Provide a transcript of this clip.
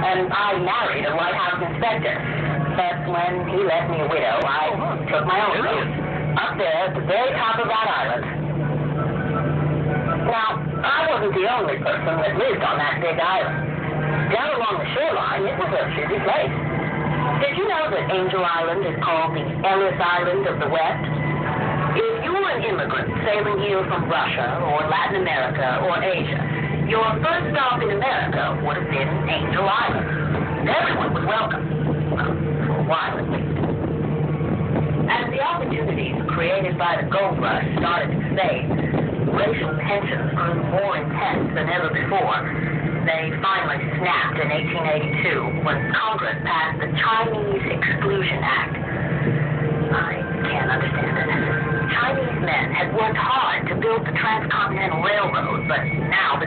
and I married a lighthouse inspector. But when he left me a widow, I took my own route, up there at the very top of that island. Now, I wasn't the only person that lived on that big island. Down along the shoreline, it was a busy place. Did you know that Angel Island is called the Ellis Island of the West? If you were an immigrant sailing here from Russia or Latin America or Asia, your first stop in America would have been Angel Island. Everyone was welcome. Well, for a while at least. As the opportunities created by the gold rush started to fade, racial tensions grew more intense than ever before. They finally snapped in 1882 when Congress passed the Chinese Exclusion Act. I can't understand it. Chinese men had worked hard to build the Transcontinental Railroad, but now the